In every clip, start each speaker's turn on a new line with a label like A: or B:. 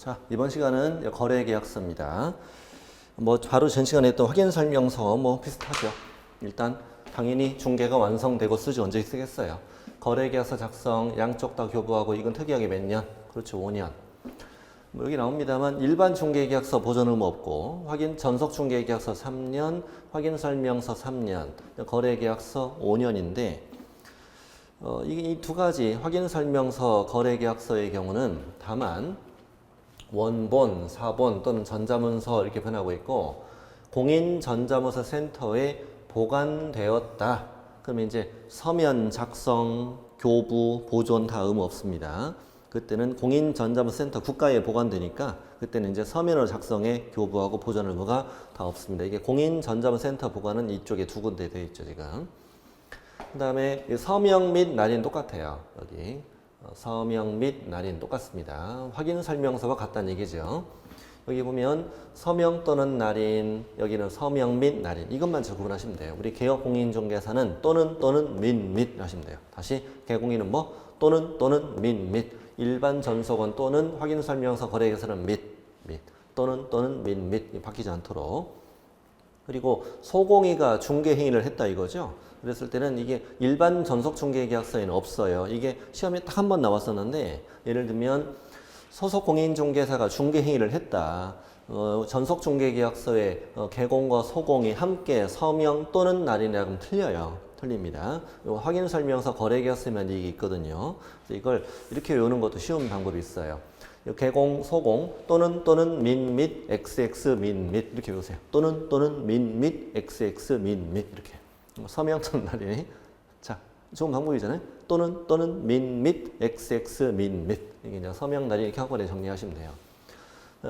A: 자, 이번 시간은 거래계약서입니다. 뭐 바로 전 시간에 했던 확인설명서 뭐 비슷하죠. 일단 당연히 중개가 완성되고 쓰지 언제 쓰겠어요. 거래계약서 작성 양쪽 다 교부하고 이건 특이하게 몇 년? 그렇죠, 5년. 뭐 여기 나옵니다만 일반 중개계약서 보존 의무 없고 확인 전속 중개계약서 3년, 확인설명서 3년, 거래계약서 5년인데 이 두 가지 확인설명서, 거래계약서의 경우는 다만 원본, 사본 또는 전자문서 이렇게 변하고 있고 공인전자문서 센터에 보관되었다. 그러면 이제 서면 작성, 교부, 보존 다 의무 없습니다. 그때는 공인전자문서 센터 국가에 보관되니까 그때는 이제 서면으로 작성해 교부하고 보존 의무가 다 없습니다. 이게 공인전자문서 센터 보관은 이쪽에 두 군데 되어 있죠, 지금. 그 다음에 서명 및 날인 똑같아요. 여기 서명 및 날인 똑같습니다. 확인 설명서와 같다는 얘기죠. 여기 보면 서명 또는 날인, 여기는 서명 및 날인, 이것만 잘 구분하시면 돼요. 우리 개업 공인중개사는 또는 및 하시면 돼요. 다시 개공인은 뭐 또는 및, 일반 전속은 또는 확인 설명서 거래계약서는 및 또는 및 바뀌지 않도록. 그리고 소공이가 중개행위를 했다 이거죠. 그랬을 때는 이게 일반 전속 중개계약서에는 없어요. 이게 시험에 딱 한 번 나왔었는데 예를 들면 소속 공인중개사가 중개행위를 했다. 전속 중개계약서에 개공과 소공이 함께 서명 또는 날인이라고 하면 틀려요. 틀립니다. 확인설명서 거래계약서에만 이게 있거든요. 그래서 이걸 이렇게 외우는 것도 쉬운 방법이 있어요. 개공, 소공 또는 민 XX 민 이렇게 외우세요. 또는 민 XX 민 이렇게. 서명 또는 날이. 자, 좋은 방법이잖아요. 또는 민 XX 민 이게 이제 서명 날이 이렇게 한꺼번에 정리하시면 돼요.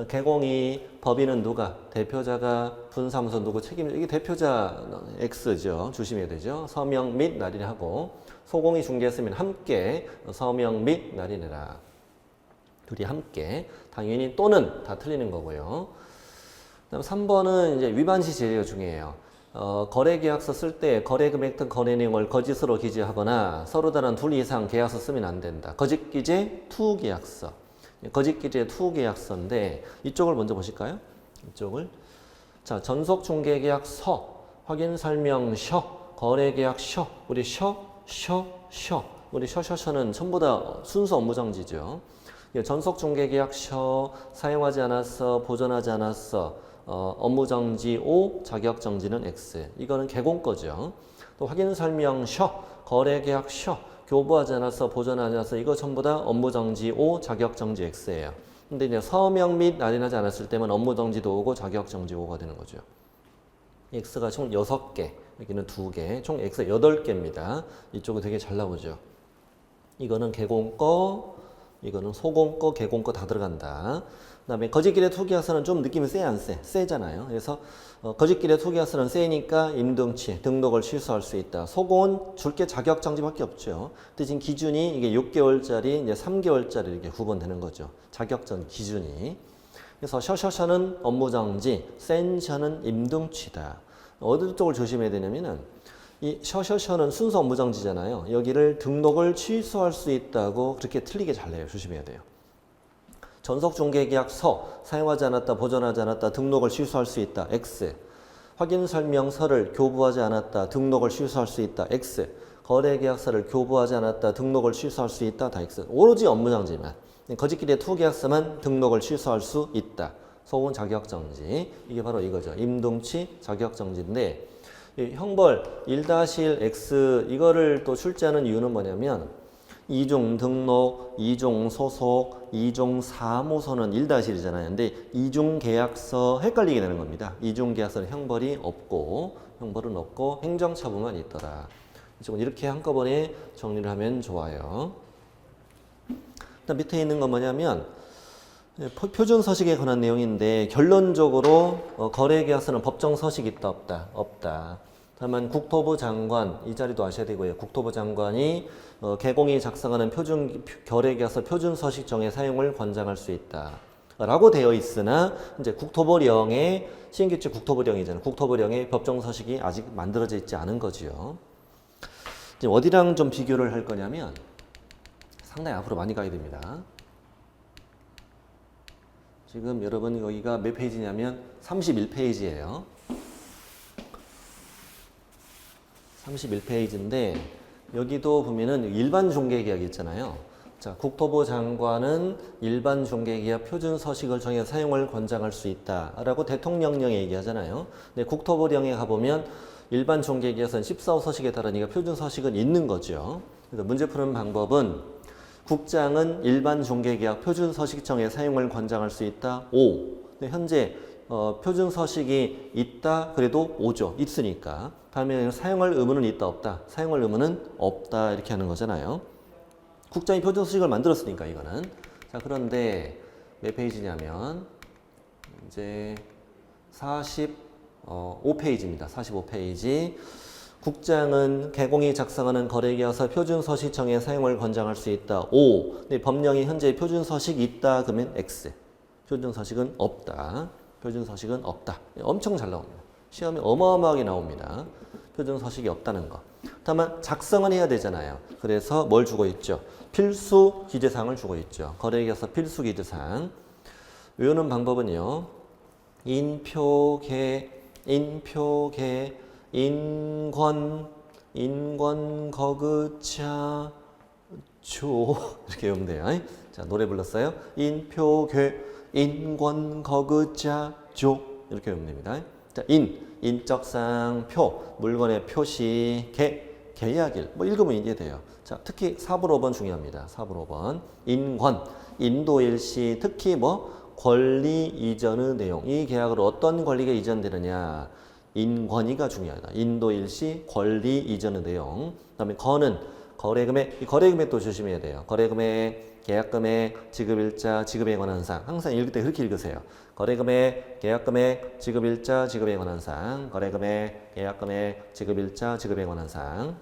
A: 개공이 법인은 누가? 대표자가 분사무소 누구 책임? 이게 대표자 X죠. 조심해야 되죠. 서명 및 날인을 하고 소공이 중개했으면 함께 서명 및 날인해라. 둘이 함께. 당연히 또는 다 틀리는 거고요. 그다음 3번은 이제 위반시 제외가 중요해요. 거래계약서 쓸 때 거래금액 등 거래 내용을 거짓으로 기재하거나 서로 다른 둘 이상 계약서 쓰면 안 된다. 거짓기재 투계약서. 거짓기재 투계약서인데 이쪽을 먼저 보실까요? 이쪽을. 자, 전속중개계약서, 확인설명서, 거래계약서. 우리 우리 셔는 전부 다 순수 업무정지죠. 전속중개계약서 사용하지 않았어, 보존하지 않았어. 업무정지 O, 자격정지는 X. 이거는 개공 거죠. 또 확인설명서, 거래계약서, 교부하지 않았어, 보존하지 않았어. 이거 전부 다 업무정지 O, 자격정지 X예요. 근데 이제 서명 및 날인하지 않았을 때면 업무정지도 오고 자격정지 O가 되는 거죠. X가 총 6개, 여기는 2개, 총 X가 8개입니다. 이쪽은 되게 잘 나오죠. 이거는 개공 거, 이거는 소공 거, 개공 거 다 들어간다. 그 다음에 거짓기재 투기약서는 좀 느낌이 세 안 세? 세잖아요. 그래서 거짓기재 투기약서는 세니까 임등치, 등록을 취소할 수 있다. 소공은 줄게 자격정지밖에 없죠. 근데 지금 기준이 이게 6개월짜리, 이제 3개월짜리 이렇게 구분되는 거죠. 자격정 기준이. 그래서 셔는 업무정지, 센셔는 임등치다. 어느 쪽을 조심해야 되냐면은 이 셔는 순수 업무정지잖아요. 여기를 등록을 취소할 수 있다고 그렇게 틀리게 잘 내요. 조심해야 돼요. 전속중개계약서 사용하지 않았다, 보존하지 않았다, 등록을 취소할 수 있다. X. 확인설명서를 교부하지 않았다, 등록을 취소할 수 있다. X. 거래계약서를 교부하지 않았다, 등록을 취소할 수 있다. 다 X. 오로지 업무정지만. 거짓기재 투계약서만 등록을 취소할 수 있다. 소은 자격정지. 이게 바로 이거죠. 임등치 자격정지인데 형벌 1-1X 이거를 또 출제하는 이유는 뭐냐면 이중 등록, 이중 소속, 이중 사무소는 1-1이잖아요. 근데 이중 계약서 헷갈리게 되는 겁니다. 이중 계약서는 형벌은 없고 행정처분만 있더라. 이쪽은 이렇게 한꺼번에 정리를 하면 좋아요. 일단 밑에 있는 건 뭐냐면 표준 서식에 관한 내용인데 결론적으로 거래계약서는 법정 서식이 있다 없다? 없다. 다만 국토부 장관, 이 자리도 아셔야 되고요. 국토부 장관이 개공이 작성하는 표준 거래계약서 표준 서식정의 사용을 권장할 수 있다. 라고 되어 있으나 이제 국토부령에 신규칙 국토부령이잖아요. 국토부령에 법정 서식이 아직 만들어져 있지 않은 거지요. 이제 어디랑 좀 비교를 할 거냐면 상당히 앞으로 많이 가야 됩니다. 지금 여러분 여기가 몇 페이지냐면 31페이지예요. 31페이지인데 여기도 보면은 일반 중개계약 있잖아요. 자, 국토부 장관은 일반 중개계약 표준 서식을 정해 사용을 권장할 수 있다라고 대통령령에 얘기하잖아요. 근데 국토부령에 가보면 일반 중개계약은 14호 서식에 따르니까 표준 서식은 있는 거죠. 그래서 문제 푸는 방법은 국장은 일반 중개계약 표준 서식정에 사용을 권장할 수 있다. O. 근데 현재 표준 서식이 있다. 그래도 O죠. 있으니까. 다음에 사용할 의무는 있다. 없다. 사용할 의무는 없다. 이렇게 하는 거잖아요. 국장이 표준 서식을 만들었으니까 이거는. 자, 그런데 몇 페이지냐면 이제 45페이지입니다. 45페이지. 국장은 개공이 작성하는 거래계약서 표준 서식청에 사용을 권장할 수 있다. O. 근데 법령이 현재 표준 서식이 있다. 그러면 X. 표준 서식은 없다. 표준 서식은 없다. 엄청 잘 나옵니다. 시험에 어마어마하게 나옵니다. 표준 서식이 없다는 거. 다만 작성은 해야 되잖아요. 그래서 뭘 주고 있죠? 필수 기재사항을 주고 있죠. 거래계약서 필수 기재사항. 외우는 방법은요. 인표계, 인권, 거그자, 조 이렇게 외우면 돼요. 자, 노래 불렀어요. 인표계, 인권, 거그자, 조 이렇게 외우면 됩니다. 자, 인적상, 표, 물건의 표시, 계약일, 뭐 읽으면 이해돼요. 자, 특히 4번, 5번 중요합니다. 4번, 5번. 인권, 인도일시, 특히 뭐 권리 이전의 내용. 이 계약으로 어떤 권리가 이전되느냐. 인권위가 중요하다. 인도일시, 권리 이전의 내용. 그 다음에 거는 거래금액, 이 거래금액도 조심해야 돼요. 거래금액, 계약금액, 지급일자, 지급에 관한 사항. 항상 읽을 때 그렇게 읽으세요. 거래금액, 계약금액, 지급일자, 지급에 관한 사항. 거래금액, 계약금액, 지급일자, 지급에 관한 사항.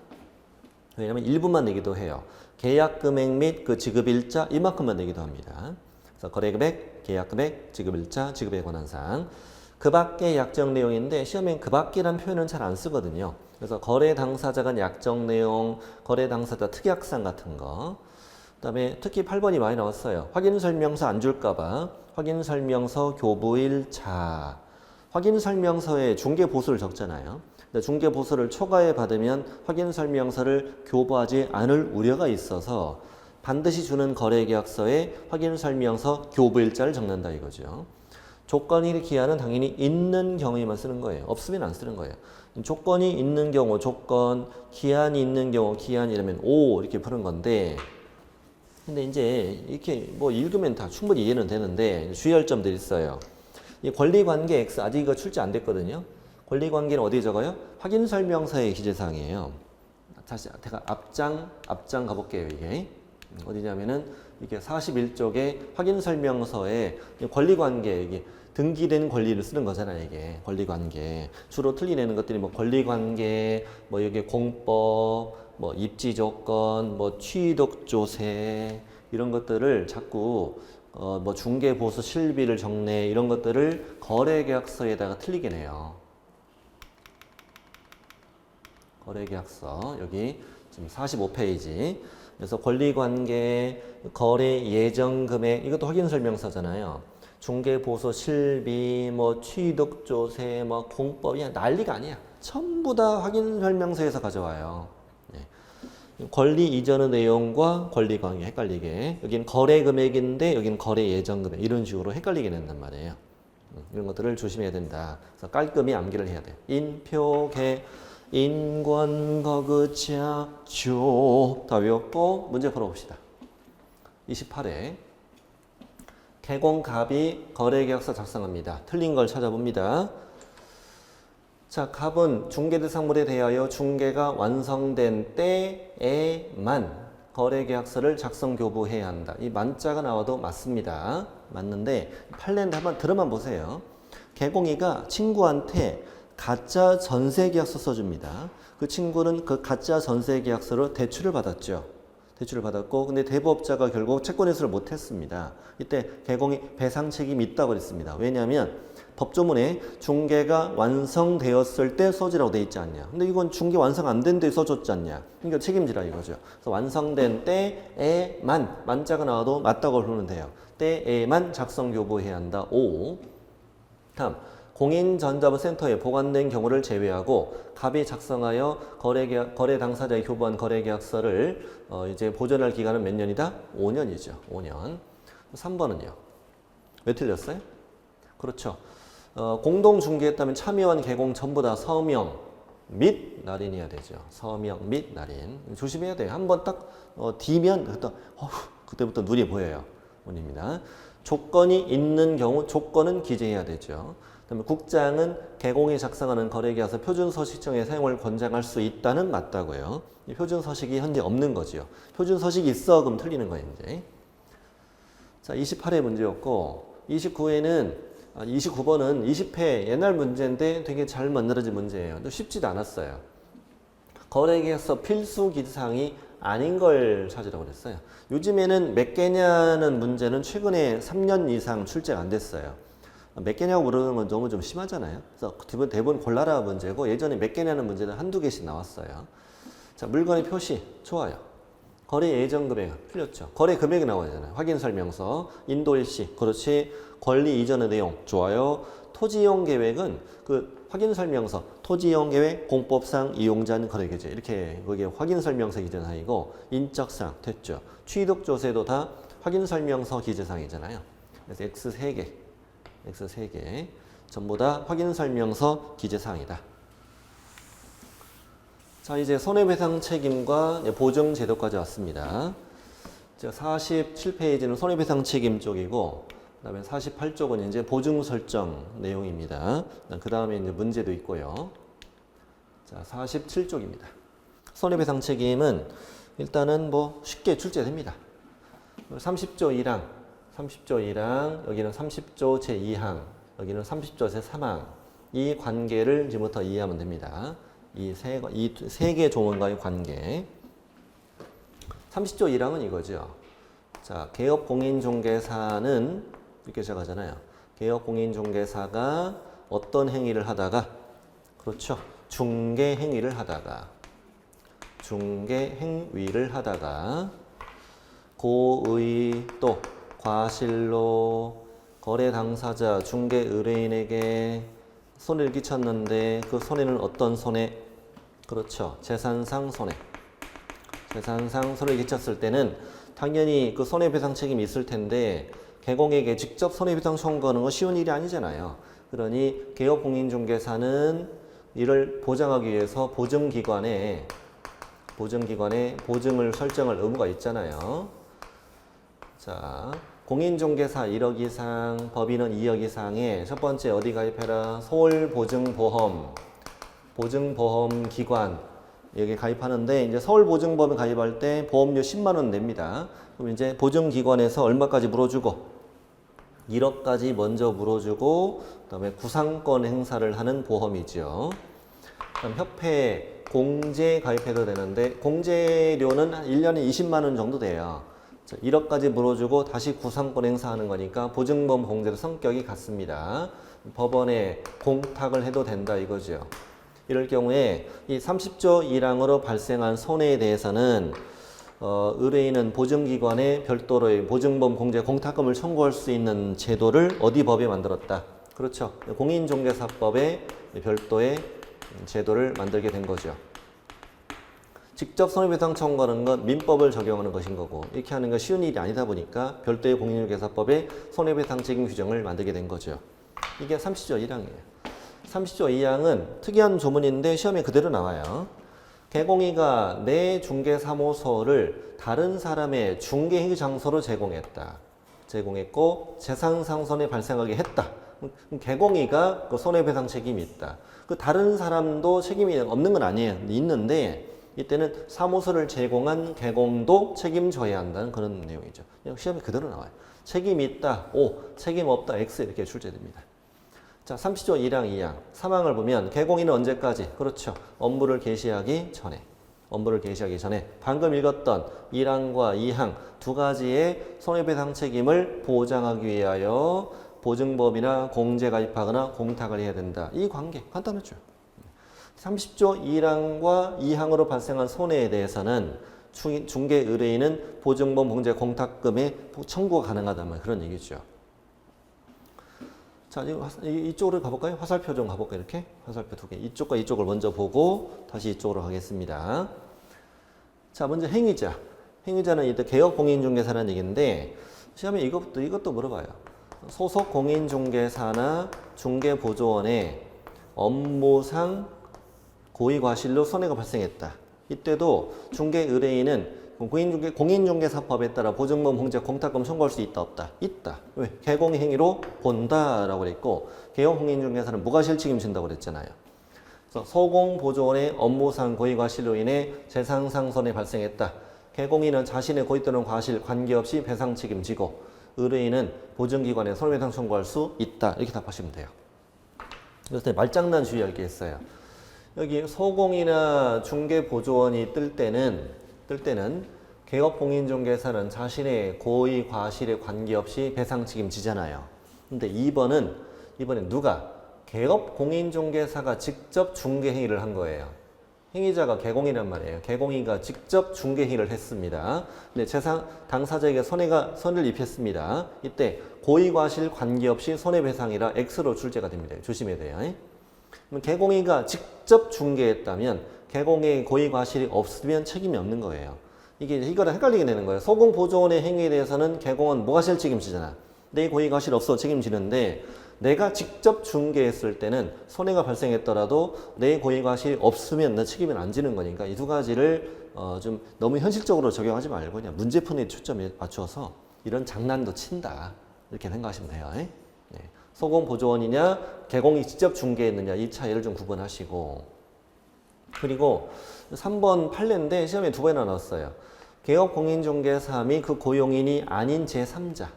A: 왜냐하면 1분만 내기도 해요. 계약금액 및 그 지급일자 이만큼만 내기도 합니다. 그래서 거래금액, 계약금액, 지급일자, 지급에 관한 사항. 그 밖의 약정 내용인데 시험엔 그 밖이란 표현은 잘 안 쓰거든요. 그래서 거래 당사자 간 약정 내용, 거래 당사자 특약상 같은 거. 그다음에 특히 8번이 많이 나왔어요. 확인 설명서 안 줄까 봐. 확인 설명서 교부일차. 확인 설명서에 중개 보수를 적잖아요. 중개 보수를 초과해 받으면 확인 설명서를 교부하지 않을 우려가 있어서 반드시 주는 거래계약서에 확인 설명서 교부일자를 적는다 이거죠. 조건이 기한은 당연히 있는 경우에만 쓰는 거예요. 없으면 안 쓰는 거예요. 조건이 있는 경우 조건, 기한이 있는 경우 기한이라면 O 이렇게 푸는 건데, 근데 이제 이렇게 뭐 읽으면 다 충분히 이해는 되는데 주의할 점들이 있어요. 이 권리관계 X 아직 이거 출제 안 됐거든요. 권리관계는 어디에 적어요? 확인설명서의 기재사항이에요. 다시 제가 앞장 가볼게요. 이게 어디냐면은 이게 41쪽에 확인설명서에 권리관계 이게 등기된 권리를 쓰는 거잖아요. 이게 권리관계 주로 틀리내는 것들이 뭐 권리관계, 뭐 여기 공법, 뭐 입지조건, 뭐 취득조세 이런 것들을 자꾸 뭐 중개보수 실비를 적내 이런 것들을 거래계약서에다가 틀리게 내요. 거래계약서 여기 지금 45페이지. 그래서 권리관계, 거래 예정금액 이것도 확인설명서잖아요. 중개보수 실비, 뭐 취득조세, 뭐 공법이 난리가 아니야. 전부 다 확인설명서에서 가져와요. 네. 권리 이전의 내용과 권리관계 헷갈리게. 여긴 거래금액인데 여긴 거래 예정금액 이런 식으로 헷갈리게 낸단 말이에요. 이런 것들을 조심해야 된다. 그래서 깔끔히 암기를 해야 돼요. 인표계 인권 거그자 조 다 외웠고 문제 풀어봅시다. 28회 개공갑이 거래계약서 작성합니다. 틀린 걸 찾아봅니다. 자, 갑은 중개대상물에 대하여 중개가 완성된 때에만 거래계약서를 작성 교부해야 한다. 이 만자가 나와도 맞습니다. 맞는데 판례인데 한번 들어만 보세요. 개공이가 친구한테 가짜 전세계약서 써줍니다. 그 친구는 그 가짜 전세계약서로 대출을 받았죠. 대출을 받았고 근데 대부업자가 결국 채권 회수를 못했습니다. 이때 개공이 배상 책임이 있다고 그랬습니다. 왜냐하면 법조문에 중개가 완성되었을 때 써주라고 돼 있지 않냐. 근데 이건 중개 완성 안 된 데 써줬지 않냐. 그러니까 책임지라 이거죠. 그래서 완성된 때에만 만자가 나와도 맞다고 부르면 돼요. 때에만 작성 교부해야 한다. 5. 다음 공인전자부센터에 보관된 경우를 제외하고 갑이 작성하여 거래 당사자의 교부한 거래계약서를 이제 보존할 기간은 몇 년이다? 5년이죠. 5년. 3번은요. 왜 틀렸어요? 그렇죠. 공동 중개했다면 참여한 개공 전부 다 서명 및 날인이어야 되죠. 서명 및 날인. 조심해야 돼요. 한번 딱 D면 그때부터 눈이 보여요. 원입니다. 조건이 있는 경우 조건은 기재해야 되죠. 그다음에 국장은 개공이 작성하는 거래계약서 표준서식청의 사용을 권장할 수 있다는 맞다고요. 이 표준서식이 현재 없는 거지요. 표준서식이 있어 그럼 틀리는 거예요. 이제. 자, 28회 문제였고 29번은 20회 옛날 문제인데 되게 잘 만들어진 문제예요. 또 쉽지도 않았어요. 거래계약서 필수 기사항이 아닌 걸 찾으라고 그랬어요. 요즘에는 몇 개냐는 문제는 최근에 3년 이상 출제가 안 됐어요. 몇 개냐고 물어보는 건 너무 좀 심하잖아요. 그래서 대부분 골라라 문제고 예전에 몇 개냐는 문제는 한두 개씩 나왔어요. 자, 물건의 표시 좋아요. 거래 예정 금액 틀렸죠. 거래 금액이 나와야잖아요. 확인 설명서, 인도 일시 그렇지. 권리 이전의 내용 좋아요. 토지 이용 계획은 그 확인 설명서, 토지 이용 계획, 공법상 이용자는 거래 계제 이렇게 거기에 확인 설명서 기재사항이고 인적사항 됐죠. 취득 조세도 다 확인 설명서 기재사항이잖아요. 그래서 X 3개 전부 다 확인 설명서 기재사항이다. 자, 이제 손해배상 책임과 보증 제도까지 왔습니다. 47페이지는 손해배상 책임 쪽이고, 그 다음에 48쪽은 이제 보증 설정 내용입니다. 그 다음에 이제 문제도 있고요. 자, 47쪽입니다. 손해배상 책임은 일단은 뭐 쉽게 출제됩니다. 30조 1항, 여기는 30조 제2항, 여기는 30조 제3항. 이 관계를 지금부터 이해하면 됩니다. 이 세 개 조문과의 관계. 30조 1항은 이거죠. 자, 개업공인중개사는 이렇게 시작하잖아요. 개업공인중개사가 어떤 행위를 하다가, 그렇죠. 중개행위를 하다가 고의 또 과실로 거래 당사자 중개 의뢰인에게 손해를 끼쳤는데 그 손해는 어떤 손해? 그렇죠. 재산상 손해. 재산상 손해를 끼쳤을 때는 당연히 그 손해배상 책임이 있을 텐데 개공에게 직접 손해배상 청구하는 건 쉬운 일이 아니잖아요. 그러니 개업공인중개사는 이를 보장하기 위해서 보증기관에 보증을 설정할 의무가 있잖아요. 자, 공인중개사 1억 이상, 법인은 2억 이상에 첫 번째 어디 가입해라? 서울보증보험, 보증보험기관 여기 가입하는데 이제 서울보증보험 가입할 때 보험료 10만 원 냅니다. 그럼 이제 보증기관에서 얼마까지 물어주고 1억까지 먼저 물어주고 그다음에 구상권 행사를 하는 보험이죠. 그럼 협회 공제 가입해도 되는데 공제료는 1년에 20만 원 정도 돼요. 1억까지 물어주고 다시 구상권 행사하는 거니까 보증보험 공제도 성격이 같습니다. 법원에 공탁을 해도 된다 이거죠. 이럴 경우에 이 30조 1항으로 발생한 손해에 대해서는 의뢰인은 보증기관에 별도로 보증보험 공제 공탁금을 청구할 수 있는 제도를 어디 법에 만들었다. 그렇죠. 공인중개사법에 별도의 제도를 만들게 된 거죠. 직접 손해배상 청구하는 건 민법을 적용하는 것인 거고 이렇게 하는 건 쉬운 일이 아니다 보니까 별도의 공인중개사법에 손해배상 책임 규정을 만들게 된 거죠. 이게 30조 1항이에요. 30조 2항은 특이한 조문인데 시험에 그대로 나와요. 개공이가 내 중개사무소를 다른 사람의 중개행위 장소로 제공했고 재산상손해 발생하게 했다. 개공이가 그 손해배상 책임이 있다. 그 다른 사람도 책임이 없는 건 아니에요. 있는데 이때는 사무소를 제공한 개공도 책임져야 한다는 그런 내용이죠. 시험에 그대로 나와요. 책임이 있다, O, 책임 없다, X 이렇게 출제됩니다. 자, 30조 1항, 2항, 3항을 보면 개공인은 언제까지? 그렇죠. 업무를 개시하기 전에. 방금 읽었던 1항과 2항 두 가지의 손해배상 책임을 보장하기 위하여 보증법이나 공제 가입하거나 공탁을 해야 된다. 이 관계 간단하죠. 30조 1항과 2항으로 발생한 손해에 대해서는 중개 의뢰인은 보증범 공제 공탁금의 청구가 가능하다면 그런 얘기죠. 자, 이쪽으로 가볼까요? 화살표 좀 가볼까요? 이렇게 화살표 두 개. 이쪽과 이쪽을 먼저 보고 다시 이쪽으로 가겠습니다. 자, 먼저 행위자. 행위자는 이때 개업 공인중개사라는 얘기인데 시험에 이것도 물어봐요. 소속 공인중개사나 중개보조원의 업무상 고의과실로 손해가 발생했다. 이때도 중개 의뢰인은 공인중개사법에 따라 보증범 공제 공탁금 청구할 수 있다 없다? 있다. 왜? 개공의 행위로 본다라고 그랬고 개업 공인중개사는 무과실 책임진다고 그랬잖아요. 그래서 소공보조원의 업무상 고의과실로 인해 재산상 손해 발생했다. 개공인은 자신의 고의 또는 과실 관계없이 배상 책임지고 의뢰인은 보증기관에 손해배상 청구할 수 있다. 이렇게 답하시면 돼요. 그래서 말장난 주의할 게 있어요. 여기 소공이나 중개보조원이 뜰 때는 개업공인중개사는 자신의 고의 과실에 관계없이 배상 책임지잖아요. 근데 2번은 누가? 개업공인중개사가 직접 중개행위를 한 거예요. 행위자가 개공이란 말이에요. 개공이가 직접 중개행위를 했습니다. 근데 당사자에게 손해를 입혔습니다. 이때 고의과실 관계없이 손해배상이라 X로 출제가 됩니다. 조심해야 돼요. 그럼 개공이가 직접 중개했다면 개공의 고의과실이 없으면 책임이 없는 거예요. 이거를 헷갈리게 되는 거예요. 소공보조원의 행위에 대해서는 개공은 무과실 책임지잖아. 내 고의과실 없어 책임지는데 내가 직접 중개했을 때는 손해가 발생했더라도 내 고의과실이 없으면 나 책임을 안 지는 거니까 이 두 가지를 좀 너무 현실적으로 적용하지 말고 그냥 문제풀이에 초점에 맞춰서 이런 장난도 친다. 이렇게 생각하시면 돼요. 네. 소공보조원이냐 개공이 직접 중개했느냐 이 차이를 좀 구분하시고 그리고 3번 판례인데 시험에 두 번이나 나왔어요. 개업공인중개사 및 그 고용인이 아닌 제3자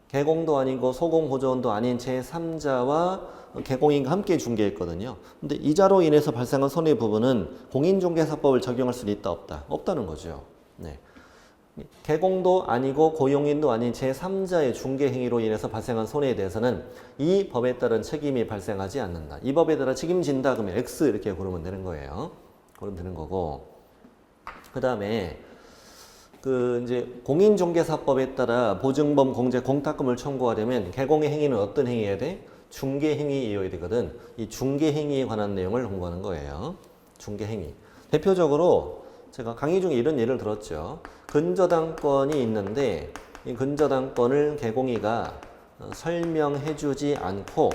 A: 개공도 아니고 소공보조원도 아닌 제3자와 개공인과 함께 중개했거든요. 근데 이자로 인해서 발생한 손해 부분은 공인중개사법을 적용할 수 있다 없다? 없다는 거죠. 네. 개공도 아니고 고용인도 아닌 제3자의 중개행위로 인해서 발생한 손해에 대해서는 이 법에 따른 책임이 발생하지 않는다. 이 법에 따라 책임진다 그러면 X 이렇게 고르면 되는 거예요. 고르면 되는 거고 그 다음에 이제 공인중개사법에 따라 보증범 공제 공탁금을 청구하려면 개공의 행위는 어떤 행위여야 돼? 중개행위이어야 되거든. 이 중개행위에 관한 내용을 공부하는 거예요. 중개행위. 대표적으로 제가 강의 중에 이런 예를 들었죠. 근저당권이 있는데 이 근저당권을 개공이가 설명해주지 않고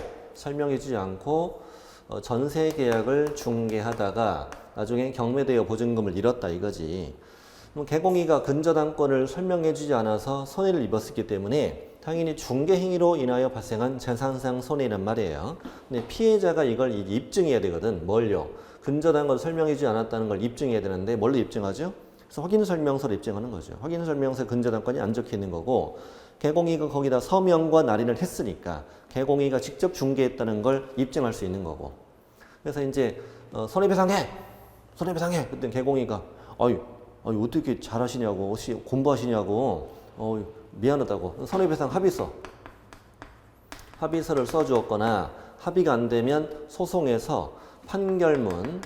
A: 전세계약을 중개하다가 나중에 경매되어 보증금을 잃었다 이거지. 개공이가 근저당권을 설명해주지 않아서 손해를 입었기 때문에 당연히 중개행위로 인하여 발생한 재산상 손해란 말이에요. 근데 피해자가 이걸 입증해야 되거든. 뭘요? 근저당권을 설명해주지 않았다는 걸 입증해야 되는데 뭘로 입증하죠? 그래서 확인설명서를 입증하는 거죠. 확인설명서에 근저당권이 안 적혀 있는 거고 개공이가 거기다 서명과 날인을 했으니까 개공이가 직접 중개했다는 걸 입증할 수 있는 거고 그래서 이제 손해배상해! 그때 개공이가 아유 어떻게 잘하시냐고 혹시 공부하시냐고 미안하다고 손해배상 합의서를 써주었거나 합의가 안 되면 소송에서 판결문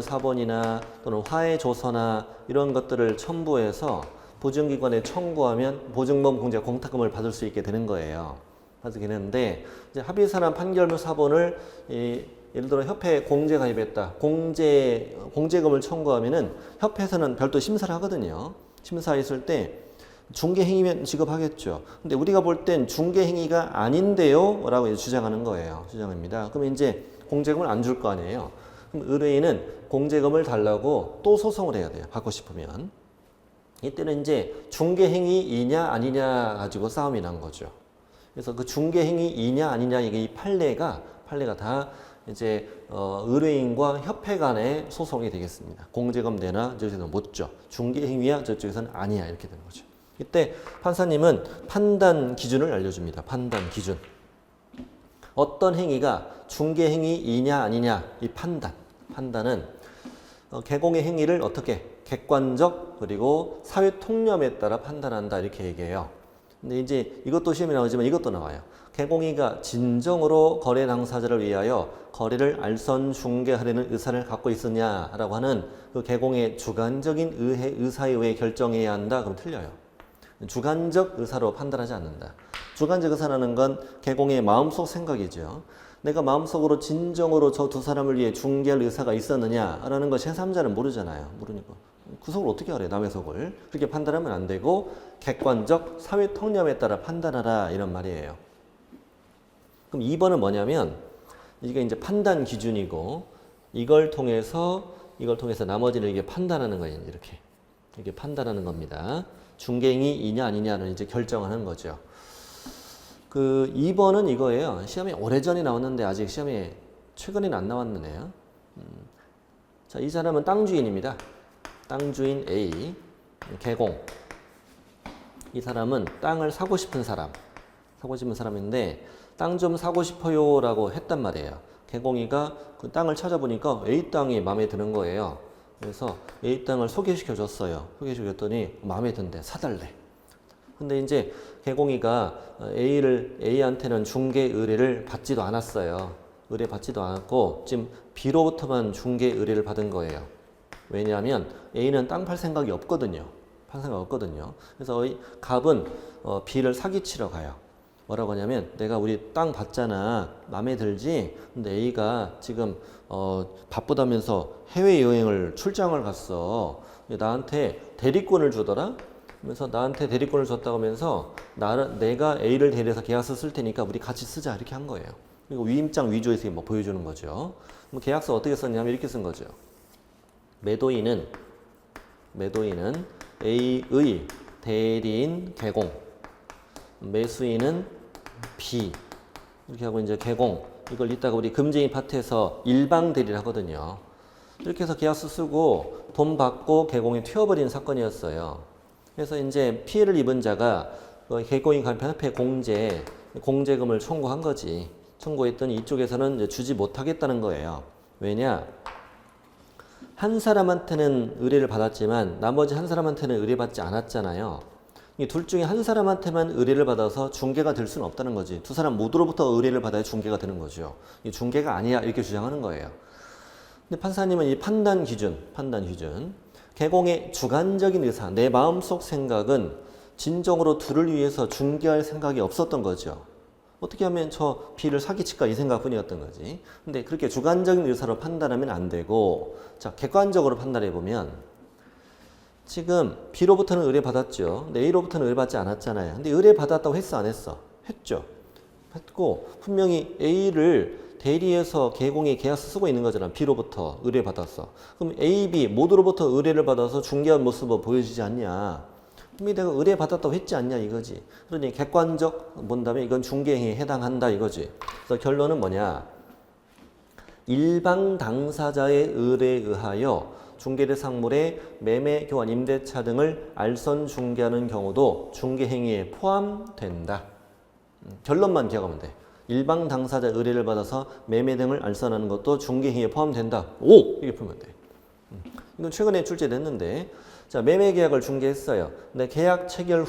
A: 사본이나 또는 화해조서나 이런 것들을 첨부해서 보증기관에 청구하면 보증범 공제 공탁금을 받을 수 있게 되는 거예요. 받게 되는데 이제 합의서나 판결문 사본을 예를 들어 협회에 공제 가입했다. 공제금을 청구하면은 협회에서는 별도 심사를 하거든요. 심사했을 때 중개행위면 지급하겠죠. 근데 우리가 볼 땐 중개행위가 아닌데요? 라고 주장하는 거예요. 주장합니다. 그럼 이제 공제금을 안 줄 거 아니에요. 그럼 의뢰인은 공제금을 달라고 또 소송을 해야 돼요. 받고 싶으면. 이때는 이제 중개행위이냐 아니냐 가지고 싸움이 난 거죠. 그래서 그 중개행위이냐 아니냐 이 판례가 다 이제 의뢰인과 협회 간의 소송이 되겠습니다. 공제금 내나 저쪽에서는 못 줘. 중개행위야 저쪽에서는 아니야 이렇게 되는 거죠. 이때 판사님은 판단 기준을 알려줍니다. 판단 기준. 어떤 행위가 중개행위이냐 아니냐 이 판단은 개공의 행위를 어떻게 객관적 그리고 사회 통념에 따라 판단한다 이렇게 얘기해요. 근데 이제 이것도 시험에 나오지만 이것도 나와요. 개공이가 진정으로 거래 당사자를 위하여 거래를 알선 중개하려는 의사를 갖고 있으냐라고 하는 그 개공의 주관적인 의사에 의해 결정해야 한다. 그럼 틀려요. 주관적 의사로 판단하지 않는다. 주관적 의사라는 건 개공의 마음속 생각이죠. 내가 마음속으로 진정으로 저 두 사람을 위해 중개할 의사가 있었느냐라는 거 제3자는 모르잖아요. 모르니까. 그 속을 어떻게 알아요? 남의 속을. 그렇게 판단하면 안 되고 객관적 사회 통념에 따라 판단하라 이런 말이에요. 그럼 2번은 뭐냐면 이게 이제 판단 기준이고 이걸 통해서 나머지를 이게 판단하는 거예요. 이렇게 판단하는 겁니다. 중개행위이냐 아니냐는 이제 결정하는 거죠. 그 2번은 이거예요. 시험에 오래전에 나왔는데 아직 시험에 최근에는 안 나왔네요. 자, 이 사람은 땅 주인입니다. 땅 주인 A, 개공. 이 사람은 땅을 사고 싶은 사람인데 땅 좀 사고 싶어요라고 했단 말이에요. 개공이가 그 땅을 찾아보니까 A 땅이 마음에 드는 거예요. 그래서 A 땅을 소개시켜 줬어요. 소개시켜 줬더니 마음에 든대. 사달래. 근데 이제 개공이가 A한테는 중개 의뢰를 받지도 않았어요. 의뢰 받지도 않았고 지금 B로부터만 중개 의뢰를 받은 거예요. 왜냐하면 A는 땅 팔 생각이 없거든요. 그래서 갑은 B를 사기치러 가요. 뭐라고 하냐면 내가 우리 땅 봤잖아. 마음에 들지? 근데 A가 지금 바쁘다면서 해외여행을 출장을 갔어. 나한테 대리권을 주더라? 그래서 나한테 대리권을 줬다고 하면서 내가 A를 대리해서 계약서 쓸 테니까 우리 같이 쓰자 이렇게 한 거예요. 그리고 위임장 위조해서 뭐 보여주는 거죠. 그럼 계약서 어떻게 썼냐면 이렇게 쓴 거죠. 매도인은 A의 대리인 개공, 매수인은 B 이렇게 하고 이제 개공 이걸 이따가 우리 금쟁이 파트에서 일방 대리를 하거든요. 이렇게 해서 계약서 쓰고 돈 받고 개공이 튀어버린 사건이었어요. 그래서 이제 피해를 입은 자가 개공이 간편협회 공제금을 청구한 거지. 청구했더니 이쪽에서는 이제 주지 못하겠다는 거예요. 왜냐? 한 사람한테는 의뢰를 받았지만 나머지 한 사람한테는 의뢰받지 않았잖아요. 이 둘 중에 한 사람한테만 의뢰를 받아서 중개가 될 수는 없다는 거지. 두 사람 모두로부터 의뢰를 받아야 중개가 되는 거죠. 이 중개가 아니야 이렇게 주장하는 거예요. 근데 판사님은 이 판단 기준, 개공의 주관적인 의사, 내 마음속 생각은 진정으로 둘을 위해서 중개할 생각이 없었던 거죠. 어떻게 하면 저 B를 사기칠까 이 생각뿐이었던 거지. 근데 그렇게 주관적인 의사로 판단하면 안 되고, 자, 객관적으로 판단해 보면 지금 B로부터는 의뢰받았죠. 근데 A로부터는 의뢰받지 않았잖아요. 근데 의뢰받았다고 했어 안 했어? 했죠. 했고 분명히 A를 대리해서 개공이 계약서 쓰고 있는 거잖아. B로부터 의뢰받았어. 그럼 A, B 모두로부터 의뢰를 받아서 중개한 모습을 보여주지 않냐. 그럼 내가 의뢰받았다고 했지 않냐 이거지. 그러니 객관적 본다면 이건 중개행위에 해당한다 이거지. 그래서 결론은 뭐냐. 일방 당사자의 의뢰에 의하여 중개대 상물의 매매, 교환, 임대차 등을 알선 중개하는 경우도 중개행위에 포함된다. 결론만 기억하면 돼. 일방 당사자 의뢰를 받아서 매매 등을 알선하는 것도 중개행위에 포함된다. 오! 이렇게 풀면 돼. 이건 최근에 출제됐는데, 자, 매매 계약을 중개했어요. 근데 계약 체결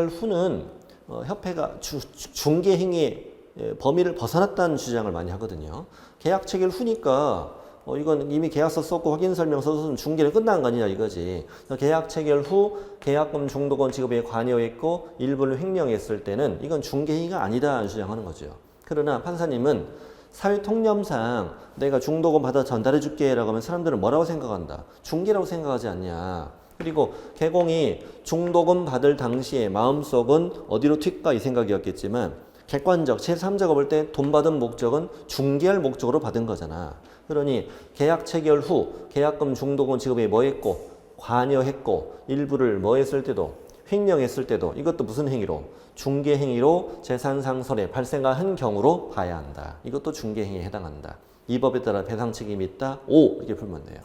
A: 후는 협회가 중개행위의 범위를 벗어났다는 주장을 많이 하거든요. 계약 체결 후니까 이건 이미 계약서 썼고 확인설명서 썼으면 중개는 끝난 거 아니냐 이거지. 계약 체결 후 계약금 중도권 지급에 관여했고 일부를 횡령했을 때는 이건 중개행위가 아니다 주장하는 거죠. 그러나 판사님은 사회 통념상 내가 중도금 받아 전달해 줄게 라고 하면 사람들은 뭐라고 생각한다? 중개라고 생각하지 않냐. 그리고 개공이 중도금 받을 당시에 마음속은 어디로 튈까 이 생각이었겠지만 객관적 제3자가 볼 때 돈 받은 목적은 중개할 목적으로 받은 거잖아. 그러니 계약 체결 후 계약금 중도금 지급에 뭐 했고 관여했고 일부를 뭐 했을 때도 횡령했을 때도 이것도 무슨 행위로? 중개행위로 재산상선에 발생한 경우로 봐야 한다. 이것도 중개행위에 해당한다. 이 법에 따라 배상 책임이 있다. 오! 이렇게 풀면 돼요.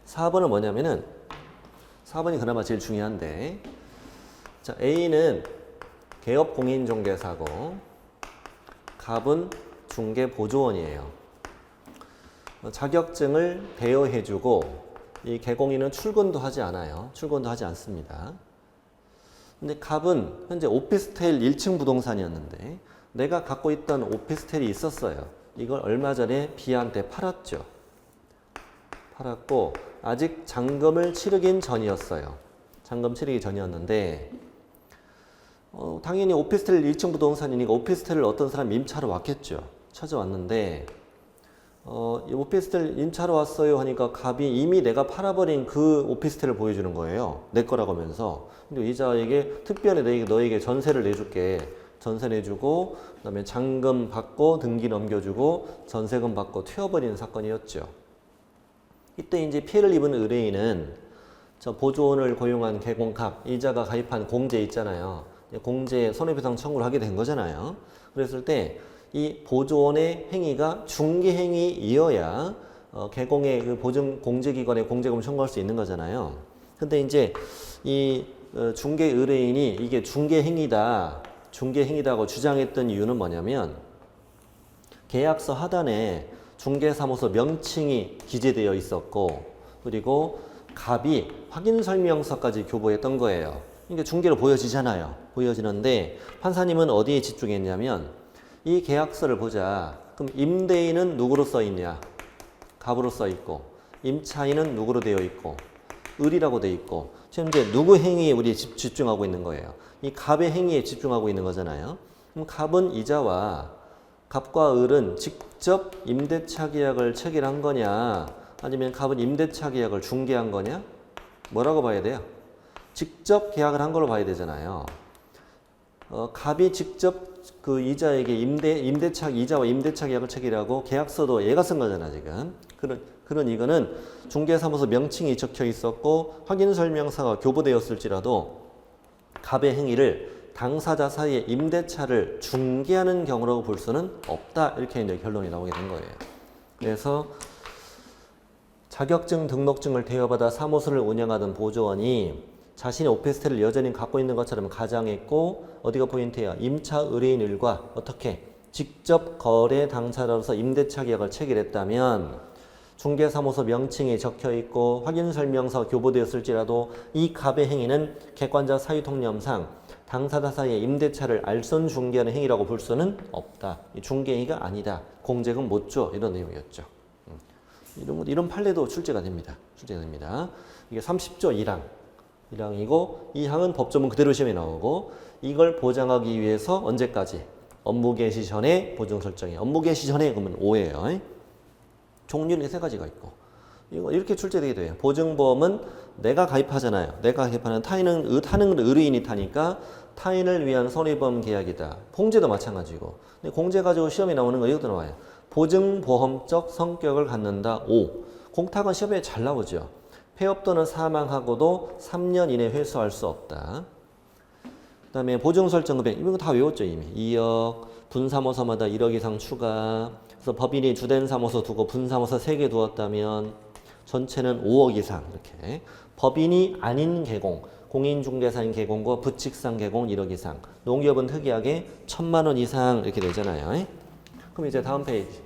A: 4번은 뭐냐면은 4번이 그나마 제일 중요한데 자, A는 개업 공인중개사고 갑은 중개보조원이에요. 자격증을 대여해주고 이 개공인은 출근도 하지 않아요. 출근도 하지 않습니다. 근데 갑은 현재 오피스텔 1층 부동산이었는데 내가 갖고 있던 오피스텔이 있었어요. 이걸 얼마 전에 B한테 팔았죠. 팔았고 아직 잔금을 치르긴 전이었어요. 잔금 치르기 전이었는데 당연히 오피스텔 1층 부동산이니까 오피스텔을 어떤 사람이 임차로 왔겠죠. 찾아왔는데 이 오피스텔 임차로 왔어요 하니까 갑이 이미 내가 팔아버린 그 오피스텔을 보여주는 거예요. 내 거라고 하면서. 근데 이자에게 특별히 너에게 전세를 내줄게. 전세 내주고 그다음에 잔금 받고 등기 넘겨주고 전세금 받고 튀어버리는 사건이었죠. 이때 이제 피해를 입은 의뢰인은 저 보조원을 고용한 개공갑, 이자가 가입한 공제 있잖아요. 공제 손해배상 청구를 하게 된 거잖아요. 그랬을 때 이 보조원의 행위가 중개행위이어야 개공의 그 보증 공제기관에 공제금을 청구할 수 있는 거잖아요. 근데 이제 이 중개 의뢰인이 이게 중개행위다고 주장했던 이유는 뭐냐면 계약서 하단에 중개사무소 명칭이 기재되어 있었고 그리고 갑이 확인설명서까지 교부했던 거예요. 그러니까 중개로 보여지잖아요. 보여지는데 판사님은 어디에 집중했냐면 이 계약서를 보자. 그럼 임대인은 누구로 써 있냐? 갑으로 써 있고 임차인은 누구로 되어 있고 을이라고 되어 있고 지금 이제 누구 행위에 우리 집중하고 있는 거예요. 이 갑의 행위에 집중하고 있는 거잖아요. 그럼 갑은 이자와 갑과 을은 직접 임대차 계약을 체결한 거냐 아니면 갑은 임대차 계약을 중개한 거냐? 뭐라고 봐야 돼요? 직접 계약을 한 걸로 봐야 되잖아요. 갑이 직접 그 이자에게 임대차 이자와 임대차 계약을 체결하고 계약서도 얘가 쓴 거잖아 지금. 그런 이거는 중개사무소 명칭이 적혀 있었고 확인설명서가 교부되었을지라도 갑의 행위를 당사자 사이에 임대차를 중개하는 경우라고 볼 수는 없다 이렇게 이제 결론이 나오게 된 거예요. 그래서 자격증 등록증을 대여받아 사무소를 운영하던 보조원이 자신의 오피스텔을 여전히 갖고 있는 것처럼 가장했고 어디가 포인트예요? 임차 의뢰인일과 어떻게 직접 거래 당사자로서 임대차 계약을 체결했다면 중개사무소 명칭이 적혀있고 확인설명서 교부되었을지라도 이 갑의 행위는 객관적 사유통념상 당사자 사이에 임대차를 알선 중개하는 행위라고 볼 수는 없다. 중개행위가 아니다. 공제금 못 줘. 이런 내용이었죠. 이런 판례도 출제가 됩니다. 이게 30조 1항이고 이 항은 법조문 그대로 시험에 나오고 이걸 보장하기 위해서 언제까지? 업무 개시 전에 보증 설정이. 업무 개시 전에 그러면 5예요. 종류는 3가지가 있고 이거 이렇게 출제되게 돼요. 보증보험은 내가 가입하잖아요. 내가 가입하는 타인은 의뢰인이 타니까 타인을 위한 손해보험 계약이다. 공제도 마찬가지고. 근데 공제 가지고 시험에 나오는 거 이것도 나와요. 보증보험적 성격을 갖는다. 5. 공탁은 시험에 잘 나오죠. 폐업 또는 사망하고도 3년 이내 회수할 수 없다. 그 다음에 보증 설정 금액 이거 다 외웠죠 이미. 2억, 분사무소마다 1억 이상 추가. 그래서 법인이 주된 사무소 두고 분사무소 3개 두었다면 전체는 5억 이상 이렇게. 법인이 아닌 개공, 공인중개사인 개공과 부칙상 개공 1억 이상. 농협은 특이하게 1,000만 원 이상 이렇게 되잖아요. 그럼 이제 다음 페이지.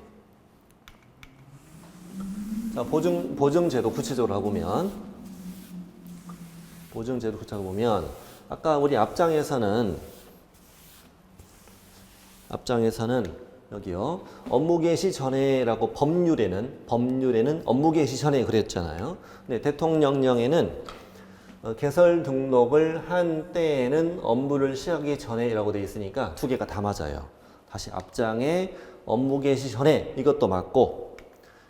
A: 자, 보증제도 구체적으로 가보면 아까 우리 앞장에서는 여기요. 업무 개시 전에라고 법률에는 업무 개시 전에 그랬잖아요. 근데 대통령령에는 개설 등록을 한 때에는 업무를 시작하기 전에라고 돼 있으니까 두 개가 다 맞아요. 다시 앞장에 업무 개시 전에 이것도 맞고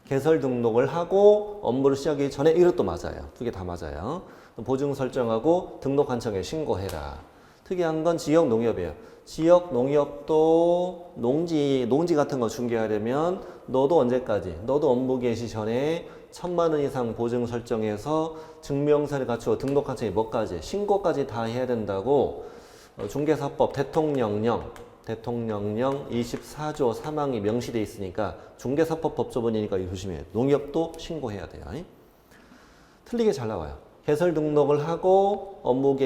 A: 개설 등록을 하고 업무를 시작하기 전에 이것도 맞아요. 두 개 다 맞아요. 보증 설정하고 등록 한청에 신고해라. 특이한 건 지역 농협이에요. 지역 농협도 농지 같은 거 중개하려면 너도 언제까지? 너도 업무 개시 전에 1,000만 원 이상 보증 설정해서 증명서를 갖추고 등록 한청에 뭐까지? 신고까지 다 해야 된다고 중개사법 대통령령 24조 3항이 명시되어 있으니까 중개사법 법조문이니까 이거 조심해요. 농협도 신고해야 돼요. 틀리게 잘 나와요. 개설 등록을 하고 업무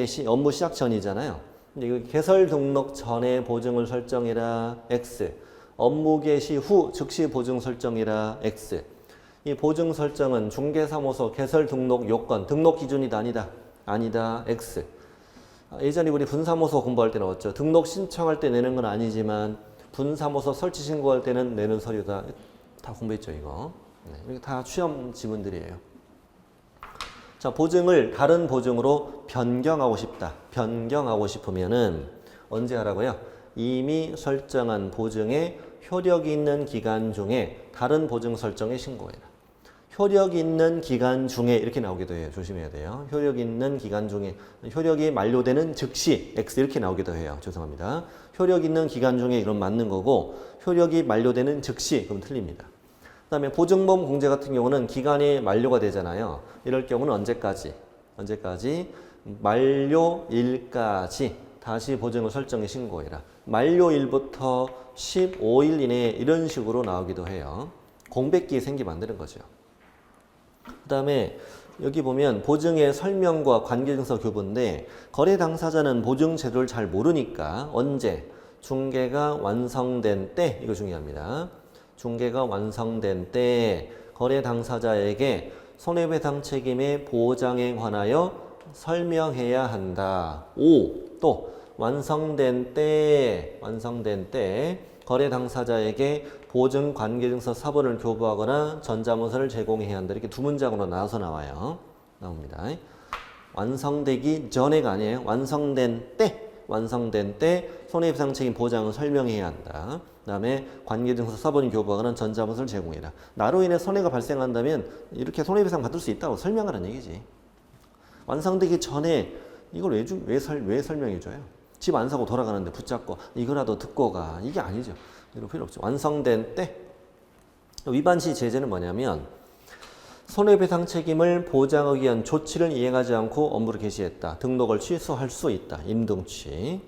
A: 시작 전이잖아요. 근데 이거 개설 등록 전에 보증을 설정해라 X. 업무 개시 후 즉시 보증 설정이라 X. 이 보증 설정은 중개사무소 개설 등록 요건, 등록 기준이다 아니다. 아니다 X. 예전에 우리 분사모소 공부할 때 나왔죠. 등록 신청할 때 내는 건 아니지만 분사모소 설치 신고할 때는 내는 서류다. 다 공부했죠, 이거. 네, 이게 다 시험 지문들이에요. 자, 보증을 다른 보증으로 변경하고 싶다. 변경하고 싶으면은 언제 하라고요? 이미 설정한 보증에 효력이 있는 기간 중에 다른 보증 설정에 신고해라. 효력이 있는 기간 중에 이렇게 나오기도 해요. 조심해야 돼요. 효력이 있는 기간 중에 효력이 만료되는 즉시 X 이렇게 나오기도 해요. 죄송합니다. 효력 있는 기간 중에 이건 맞는 거고 효력이 만료되는 즉시 그럼 틀립니다. 그 다음에 보증보험 공제 같은 경우는 기간이 만료가 되잖아요. 이럴 경우는 언제까지? 만료일까지 다시 보증을 설정해 신고해라. 만료일부터 15일 이내에 이런 식으로 나오기도 해요. 공백기 생기면 안 되는 거죠. 그 다음에 여기 보면 보증의 설명과 관계증서 교부인데 거래 당사자는 보증 제도를 잘 모르니까 언제? 중개가 완성된 때 이거 중요합니다. 중개가 완성된 때 거래 당사자에게 손해배상 책임의 보장에 관하여 설명해야 한다. 또 완성된 때 거래 당사자에게 보증 관계증서 사본을 교부하거나 전자문서를 제공해야 한다. 이렇게 두 문장으로 나눠서 나옵니다. 완성되기 전에가 아니에요. 완성된 때 손해배상 책임 보장을 설명해야 한다. 그 다음에 관계증서 사본이 교부하거나 전자문서를 제공해라. 나로 인해 손해가 발생한다면 이렇게 손해배상 받을 수 있다고 설명하라는 얘기지. 완성되기 전에 이걸 왜 설명해줘요? 집 안 사고 돌아가는데 붙잡고 이거라도 듣고 가. 이게 아니죠. 이런 필요 없죠. 완성된 때. 위반 시 제재는 뭐냐면 손해배상 책임을 보장하기 위한 조치를 이행하지 않고 업무를 개시했다. 등록을 취소할 수 있다. 임등취.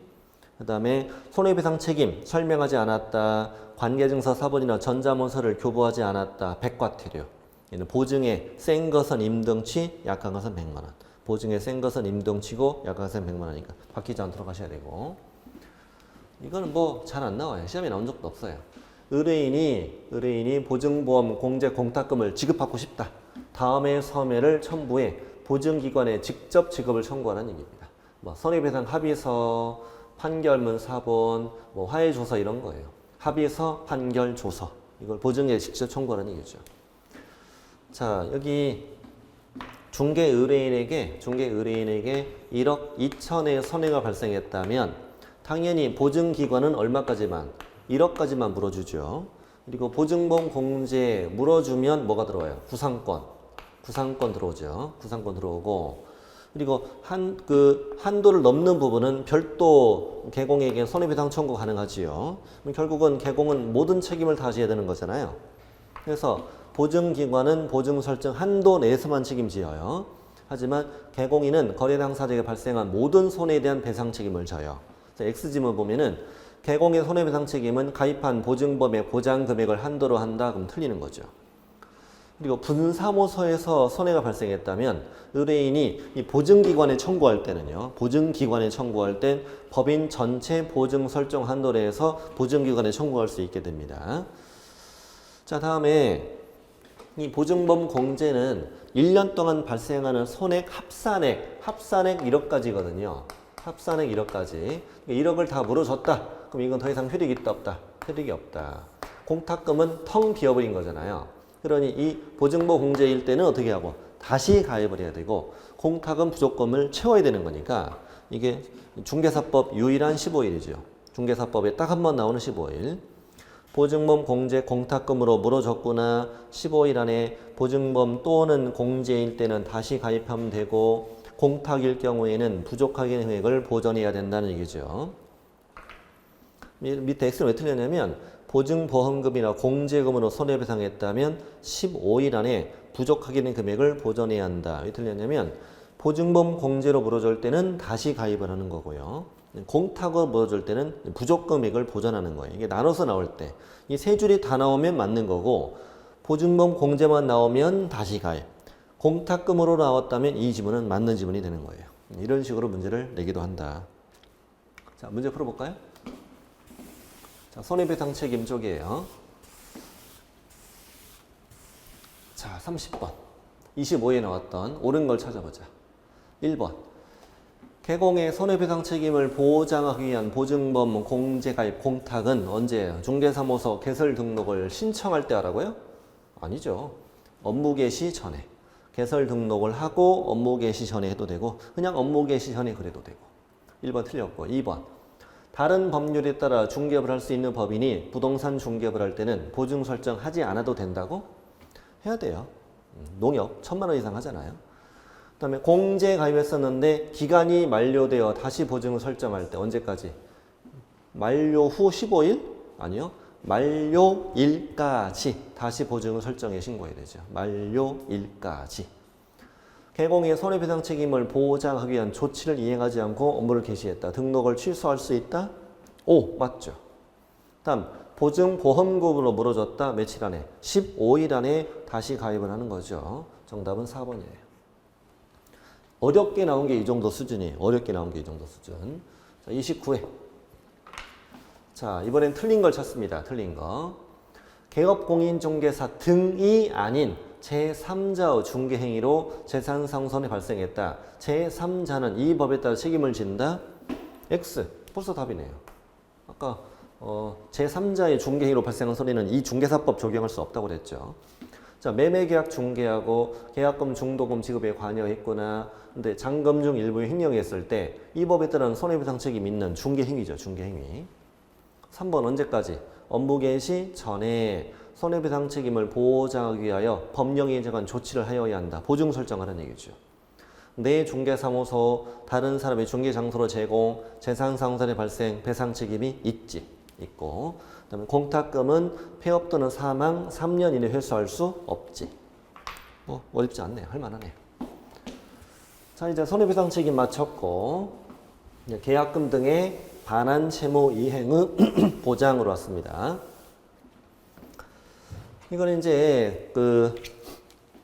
A: 그 다음에 손해배상 책임 설명하지 않았다. 관계증서 사본이나 전자문서를 교부하지 않았다. 백과태료. 얘는 보증에 센 것은 임등취, 약한 것은 100만 원. 보증에 센 것은 임등치고 약한 것은 100만 원이니까 바뀌지 않도록 하셔야 되고 이거는 뭐 잘 안 나와요. 시험에 나온 적도 없어요. 의뢰인이 보증보험 공제 공탁금을 지급받고 싶다. 다음에 서면을 첨부해 보증기관에 직접 지급을 청구하는 얘기입니다. 뭐 손해배상 합의서, 판결문 사본, 뭐 화해조서 이런 거예요. 합의서, 판결, 조서 이걸 보증에 직접 청구하는 얘기죠. 자, 여기 중개 의뢰인에게 1억 2천의 손해가 발생했다면 당연히 보증기관은 얼마까지만? 1억까지만 물어주죠. 그리고 보증보험 공제 물어주면 뭐가 들어와요? 구상권 들어오죠. 구상권 들어오고 그리고 한도를 넘는 부분은 별도 개공에게 손해배상 청구 가능하지요. 결국은 개공은 모든 책임을 다 져야 되는 거잖아요. 그래서 보증기관은 보증 설정 한도 내에서만 책임지어요. 하지만 개공인은 거래 당사자에게 발생한 모든 손해에 대한 배상 책임을 져요. X지문 보면은 개공의 손해배상 책임은 가입한 보증보험의 보장 금액을 한도로 한다. 그럼 틀리는 거죠. 그리고 분사모소에서 손해가 발생했다면 의뢰인이 이 보증기관에 청구할 때는요. 보증기관에 청구할 땐 법인 전체 보증 설정 한도 내에서 보증기관에 청구할 수 있게 됩니다. 자, 다음에 이 보증보험 공제는 1년 동안 발생하는 손액 합산액 1억까지거든요. 합산액 1억까지. 1억을 다 물어줬다. 그럼 이건 더 이상 효력이 있다 없다? 효력이 없다. 공탁금은 텅 비어버린 거잖아요. 그러니 이 보증보험 공제일 때는 어떻게 하고? 다시 가입을 해야 되고 공탁금 부족금을 채워야 되는 거니까 이게 중개사법 유일한 15일이죠. 중개사법에 딱 한 번 나오는 15일. 보증보험 공제 공탁금으로 물어줬구나 15일 안에 보증보험 또는 공제일 때는 다시 가입하면 되고 공탁일 경우에는 부족하게 금액을 보전해야 된다는 얘기죠. 밑에 X는 왜 틀렸냐면 보증보험금이나 공제금으로 손해배상했다면 15일 안에 부족하게 된 금액을 보전해야 한다. 왜 틀렸냐면 보증보험 공제로 물어줄 때는 다시 가입을 하는 거고요. 공탁으로 물어줄 때는 부족 금액을 보전하는 거예요. 이게 나눠서 나올 때 이 세 줄이 다 나오면 맞는 거고 보증보험 공제만 나오면 다시 가입. 공탁금으로 나왔다면 이 지문은 맞는 지문이 되는 거예요. 이런 식으로 문제를 내기도 한다. 자, 문제 풀어볼까요? 자, 손해배상 책임 쪽이에요. 자, 30번. 25에 나왔던 옳은 걸 찾아보자. 1번. 개공의 손해배상 책임을 보장하기 위한 보증범 공제가입 공탁은 언제예요? 중개사무소 개설 등록을 신청할 때 하라고요? 아니죠. 업무 개시 전에. 개설 등록을 하고 업무 개시 전에 해도 되고 그냥 업무 개시 전에 그래도 되고. 1번 틀렸고 2번. 다른 법률에 따라 중개업을 할 수 있는 법인이 부동산 중개업을 할 때는 보증 설정하지 않아도 된다고? 해야 돼요. 농협 1,000만 원 이상 하잖아요. 그 다음에 공제 가입했었는데 기간이 만료되어 다시 보증을 설정할 때 언제까지? 만료 후 15일? 아니요. 만료일까지 다시 보증을 설정해 신고해야 되죠. 만료일까지. 개공의 손해배상 책임을 보장하기 위한 조치를 이행하지 않고 업무를 개시했다. 등록을 취소할 수 있다? 오, 맞죠. 다음, 보증보험금으로 물어줬다. 며칠 안에? 15일 안에 다시 가입을 하는 거죠. 정답은 4번이에요. 어렵게 나온 게 이 정도 수준이에요. 어렵게 나온 게 이 정도 수준. 자, 29회. 자, 이번엔 틀린 걸 찾습니다. 틀린 거. 개업공인중개사 등이 아닌 제3자의 중개행위로 재산상손이 발생했다. 제3자는 이 법에 따라 책임을 진다. X. 벌써 답이네요. 아까 제3자의 중개행위로 발생한 손해는 이 중개사법 적용할 수 없다고 그랬죠. 자, 매매계약 중개하고 계약금 중도금 지급에 관여했거나 근데 잔금 중 일부에 횡령했을 때 이 법에 따른 손해배상 책임 있는 중개행위죠. 중개행위. 3번 언제까지? 업무 개시 전에 손해배상 책임을 보장하기 위하여 법령에 정한 조치를 하여야 한다. 보증 설정하는 얘기죠. 내 중개사무소 다른 사람의 중개장소로 제공, 재산상손의 발생, 배상 책임이 있지. 있고 그다음에 공탁금은 폐업 또는 사망 3년 이내 회수할 수 없지. 뭐 어렵지 않네요. 할만하네요. 자, 이제 손해배상 책임 마쳤고 이제 계약금 등의 반환 채무 이행의 보장으로 왔습니다. 이건 이제 그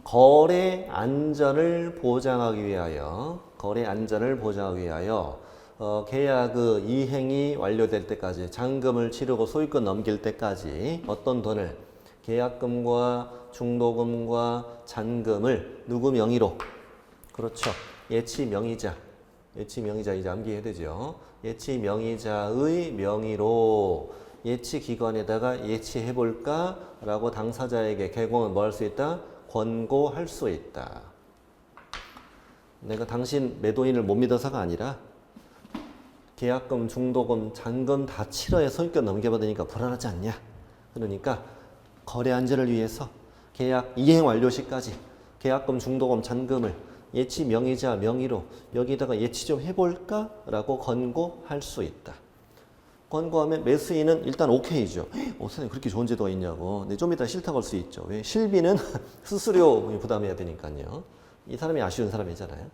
A: 거래 안전을 보장하기 위하여 계약의 이행이 완료될 때까지 잔금을 치르고 소유권 넘길 때까지 어떤 돈을 계약금과 중도금과 잔금을 누구 명의로? 그렇죠. 예치 명의자 이제 암기해야 되죠. 예치 명의자의 명의로 예치 기관에다가 예치해볼까? 라고 당사자에게 개공은 뭐 할 수 있다? 권고할 수 있다. 내가 당신 매도인을 못 믿어서가 아니라 계약금, 중도금, 잔금 다 치러야 소유권 넘겨받으니까 불안하지 않냐? 그러니까 거래 안전을 위해서 계약 이행 완료 시까지 계약금, 중도금, 잔금을 예치 명의자 명의로 여기다가 예치 좀 해볼까? 라고 권고할 수 있다. 권고하면 매수인은 일단 오케이죠. 선생님 그렇게 좋은 제도가 있냐고. 근데 좀 이따 싫다고 할 수 있죠. 왜? 실비는 수수료 부담해야 되니까요. 이 사람이 아쉬운 사람이잖아요.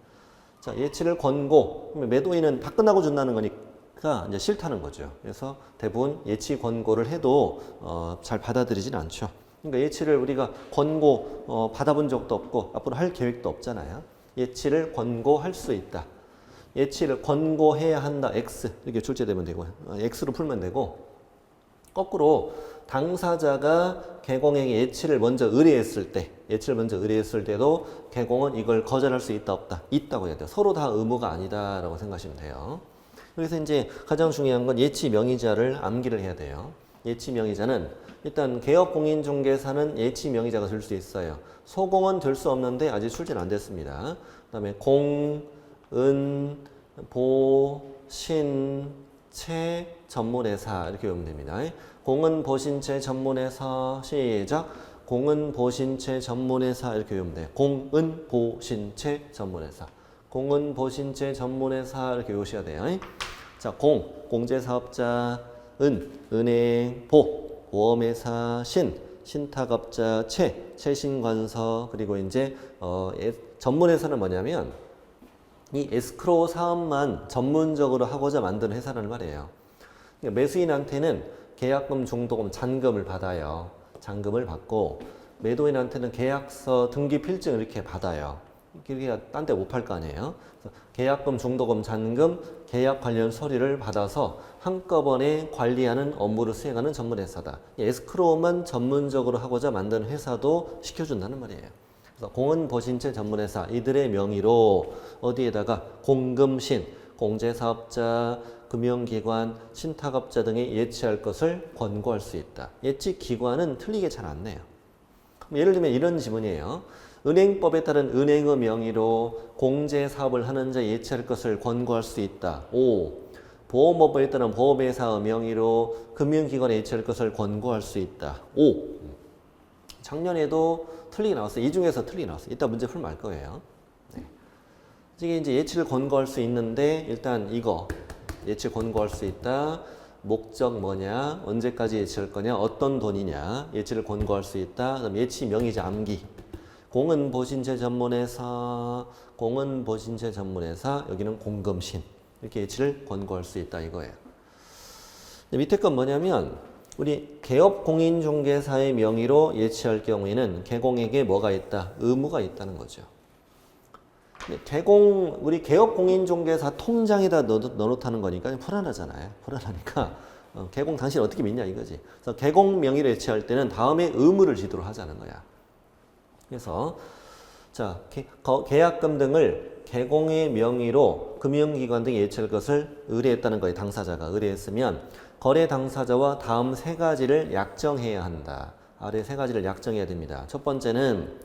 A: 자, 예치를 권고. 매도인은 다 끝나고 준다는 거니까 이제 싫다는 거죠. 그래서 대부분 예치 권고를 해도 잘 받아들이진 않죠. 그러니까 예치를 우리가 권고 받아본 적도 없고 앞으로 할 계획도 없잖아요. 예치를 권고할 수 있다. 예치를 권고해야 한다. X 이렇게 출제되면 되고 X로 풀면 되고 거꾸로 당사자가 개공행위 예치를 먼저 의뢰했을 때도 개공은 이걸 거절할 수 있다 없다? 있다고 해야 돼요. 서로 다 의무가 아니다라고 생각하시면 돼요. 그래서 이제 가장 중요한 건 예치 명의자를 암기를 해야 돼요. 예치 명의자는 일단 개업공인중개사는 예치 명의자가 될 수 있어요. 소공은 될 수 없는데 아직 출제는 안 됐습니다. 그다음에 공, 은, 보, 신, 채, 전문회사 이렇게 외우면 됩니다. 공은 보신채 전문회사 시작. 공은 보신채 전문회사 이렇게 외우면 돼요. 공은 보신채 전문회사. 공은 보신채 전문회사 이렇게 외우셔야 돼요. 자, 공제사업자, 은행, 보험회사, 신탁업자, 채신관서 그리고 이제 전문회사는 뭐냐면 이 에스크로우 사업만 전문적으로 하고자 만든 회사라는 말이에요. 그러니까 매수인한테는 계약금, 중도금, 잔금을 받아요. 잔금을 받고 매도인한테는 계약서, 등기 필증을 이렇게 받아요. 이게 딴 데 못 팔 거 아니에요. 그래서 계약금, 중도금, 잔금, 계약 관련 서류를 받아서 한꺼번에 관리하는 업무를 수행하는 전문회사다. 에스크로우만 전문적으로 하고자 만든 회사도 시켜준다는 말이에요. 그래서 공은 보신채 전문회사 이들의 명의로 어디에다가 공금신, 공제사업자, 금융기관, 신탁업자 등이 예치할 것을 권고할 수 있다. 예치기관은 틀리게 잘 안 내요. 예를 들면 이런 지문이에요. 은행법에 따른 은행의 명의로 공제사업을 하는 자 예치할 것을 권고할 수 있다. 5. 보험업에 따른 보험회사의 명의로 금융기관에 예치할 것을 권고할 수 있다. 5. 작년에도 틀리게 나왔어요. 이 중에서 틀리게 나왔어요. 이따 문제 풀면 알 거예요. 네. 이게 이제 예치를 권고할 수 있는데 일단 이거 예치 권고할 수 있다. 목적 뭐냐? 언제까지 예치할 거냐? 어떤 돈이냐? 예치를 권고할 수 있다. 그다음 예치 명의자 암기. 공은 보신채 전문회사, 공은 보신채 전문회사, 여기는 공금신. 이렇게 예치를 권고할 수 있다 이거예요. 밑에 건 뭐냐면 우리 개업공인중개사의 명의로 예치할 경우에는 개공에게 뭐가 있다? 의무가 있다는 거죠. 우리 개업공인중개사 통장에다 넣어놓다는 거니까 불안하잖아요. 불안하니까 개공 당신 어떻게 믿냐 이거지. 그래서 개공 명의로 예치할 때는 다음에 의무를 지도록 하자는 거야. 그래서 자 계약금 등을 개공의 명의로 금융기관 등에 예치할 것을 의뢰했다는 거예요. 당사자가 의뢰했으면 거래 당사자와 다음 세 가지를 약정해야 한다. 아래 세 가지를 약정해야 됩니다. 첫 번째는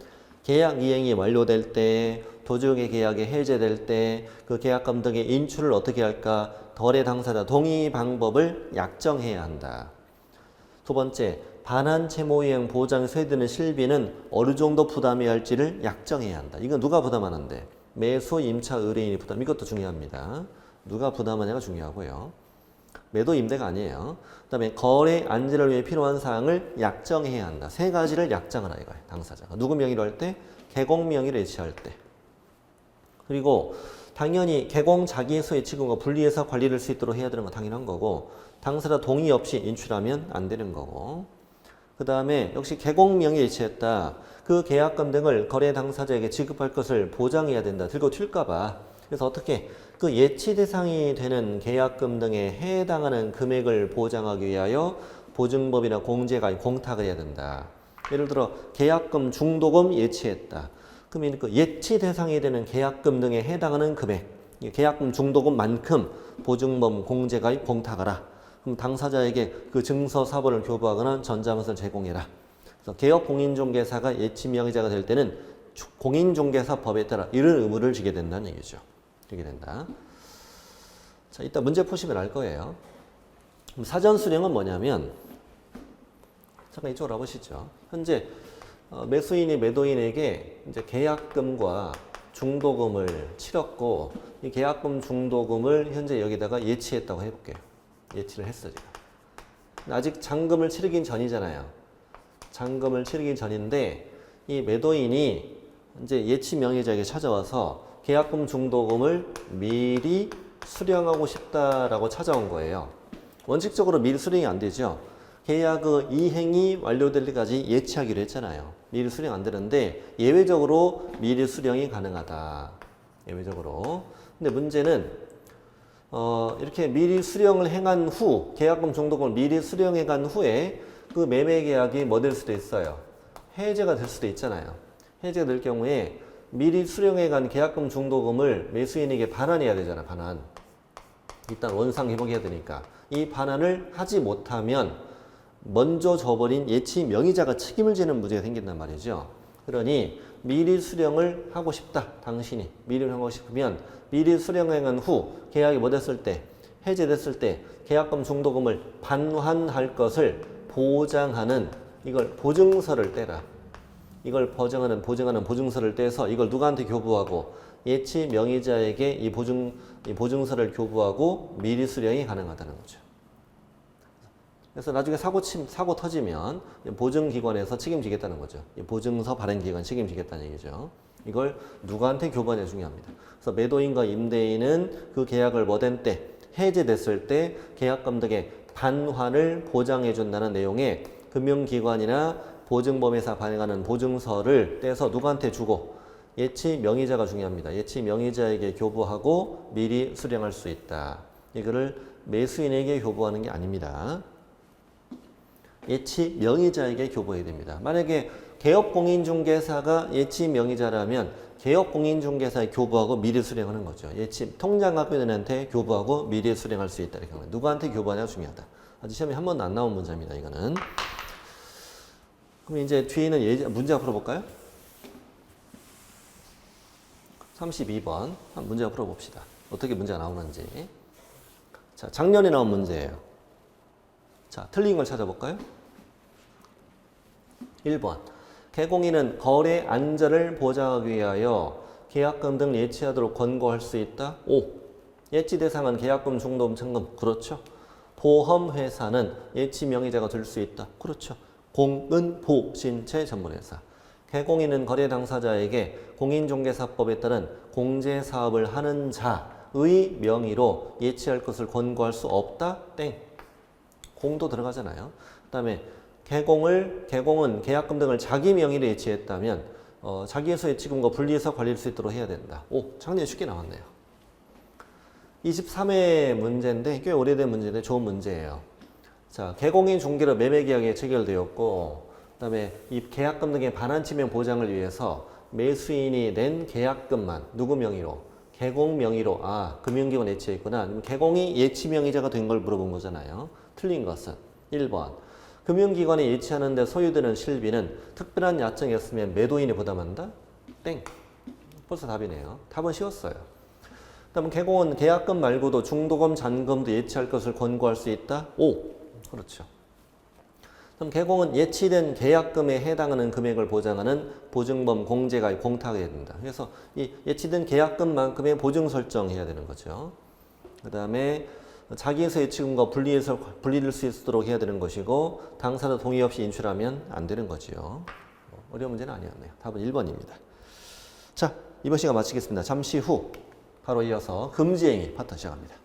A: 계약 이행이 완료될 때, 도중의 계약이 해제될 때 그 계약금 등의 인출을 어떻게 할까? 거래 당사자 동의 방법을 약정해야 한다. 두 번째, 반환 채무 이행 보장 세드는 실비는 어느 정도 부담해야 할지를 약정해야 한다. 이건 누가 부담하는데? 매수 임차 의뢰인이 부담. 이것도 중요합니다. 누가 부담하냐가 중요하고요. 매도 임대가 아니에요. 그 다음에 거래 안전을 위해 필요한 사항을 약정해야 한다. 세 가지를 약정하라 이거예요. 당사자가. 누구 명의로 할 때? 개공 명의로 예치할 때. 그리고 당연히 개공 자기소 예치금과 분리해서 관리를 할 수 있도록 해야 되는 건 당연한 거고 당사자 동의 없이 인출하면 안 되는 거고 그 다음에 역시 개공 명의 예치했다. 그 계약금 등을 거래 당사자에게 지급할 것을 보장해야 된다. 들고 튈까봐. 그래서 어떻게 그 예치 대상이 되는 계약금 등에 해당하는 금액을 보장하기 위하여 보증법이나 공제가 공탁을 해야 된다. 예를 들어 계약금 중도금 예치했다. 그러면 그 예치 대상이 되는 계약금 등에 해당하는 금액, 계약금 중도금만큼 보증법 공제가입 공탁하라. 그럼 당사자에게 그 증서 사본을 교부하거나 전자문서를 제공해라. 그래서 개업공인중개사가 예치 명의자가 될 때는 공인중개사법에 따라 이런 의무를 지게 된다는 얘기죠. 지게 된다. 자, 이따 문제 푸시면 알 거예요. 그럼 사전 수령은 뭐냐면 잠깐 이쪽으로 와보시죠. 현재 매수인이 매도인에게 이제 계약금과 중도금을 치렀고 이 계약금 중도금을 현재 여기다가 예치했다고 해볼게요. 예치를 했어 지금. 아직 잔금을 치르긴 전이잖아요. 잔금을 치르긴 전인데 이 매도인이 이제 예치 명의자에게 찾아와서 계약금 중도금을 미리 수령하고 싶다라고 찾아온 거예요. 원칙적으로 미리 수령이 안 되죠. 계약의 이행이 완료될 때까지 예치하기로 했잖아요. 미리 수령 안 되는데 예외적으로 미리 수령이 가능하다. 예외적으로. 근데 문제는 이렇게 미리 수령을 행한 후 계약금 중도금을 미리 수령해 간 후에 그 매매 계약이 뭐 될 수도 있어요. 해제가 될 수도 있잖아요. 해제가 될 경우에 미리 수령해 간 계약금 중도금을 매수인에게 반환해야 되잖아. 반환. 일단 원상 회복해야 되니까. 이 반환을 하지 못하면 먼저 줘버린 예치 명의자가 책임을 지는 문제가 생긴단 말이죠. 그러니 미리 수령을 하고 싶다. 당신이 미리 수령하고 싶으면 미리 수령한 후 계약이 뭐 됐을 때 해제됐을 때 계약금 중도금을 반환할 것을 보장하는 이걸 보증서를 떼라. 이걸 보증하는 보증서를 떼서 이걸 누구한테 교부하고 예치 명의자에게 이 보증서를 교부하고 미리 수령이 가능하다는 거죠. 그래서 나중에 사고 터지면 보증기관에서 책임지겠다는 거죠. 보증서 발행기관 책임지겠다는 얘기죠. 이걸 누구한테 교부하냐 중요합니다. 그래서 매도인과 임대인은 그 계약을 뭐된 때 해제됐을 때 계약금 등의 반환을 보장해 준다는 내용의 금융기관이나 보증법에서 발행하는 보증서를 떼서 누구한테 주고 예치 명의자가 중요합니다. 예치 명의자에게 교부하고 미리 수령할 수 있다. 이거를 매수인에게 교부하는 게 아닙니다. 예치 명의자에게 교부해야 됩니다. 만약에 개업공인중개사가 예치 명의자라면 개업 공인중개사의 교부하고 미리 수령하는 거죠. 예치 통장 갖고 있는 애한테 교부하고 미리 수령할 수 있다. 이렇게 하면 누구한테 교부하냐가 중요하다. 아직 시험에 한 번도 안 나온 문제입니다. 이거는. 그럼 이제 뒤에 있는 문제가 풀어볼까요? 32번 문제가 풀어봅시다. 어떻게 문제가 나오는지. 자, 작년에 나온 문제예요. 자, 틀린 걸 찾아볼까요? 1번. 개공인은 거래 안전을 보장하기 위하여 계약금 등 예치하도록 권고할 수 있다. 5. 예치 대상은 계약금, 중도금, 청금. 그렇죠. 보험회사는 예치 명의자가 될 수 있다. 그렇죠. 공은 보신체 전문회사. 개공인은 거래 당사자에게 공인중개사법에 따른 공제사업을 하는 자의 명의로 예치할 것을 권고할 수 없다. 땡. 공도 들어가잖아요. 그 다음에 개공은 계약금 등을 자기 명의로 예치했다면 자기에서 예치금과 분리해서 관리할 수 있도록 해야 된다. 오, 작년에 쉽게 나왔네요. 23회 문제인데 꽤 오래된 문제인데 좋은 문제예요. 자, 개공인 중개로 매매계약이 체결되었고 그 다음에 이 계약금 등의 반환치명 보장을 위해서 매수인이 낸 계약금만 누구 명의로? 개공 명의로. 아, 금융기관 예치했구나. 개공이 예치 명의자가 된 걸 물어본 거잖아요. 틀린 것은 1번. 금융기관에 예치하는데 소요되는 실비는 특별한 야증이었으면 매도인이 부담한다? 땡. 벌써 답이네요. 답은 쉬웠어요. 그다음 개공은 계약금 말고도 중도금, 잔금도 예치할 것을 권고할 수 있다? 5. 그렇죠. 그럼 개공은 예치된 계약금에 해당하는 금액을 보장하는 보증범 공제가 공탁해야 된다. 그래서 이 예치된 계약금만큼의 보증 설정해야 되는 거죠. 그 다음에 자기에서 예치금과 분리될 수 있도록 해야 되는 것이고 당사자 동의 없이 인출하면 안 되는 거지요. 어려운 문제는 아니었네요. 답은 1번입니다. 자, 이번 시간 마치겠습니다. 잠시 후 바로 이어서 금지행위 파트 시작합니다.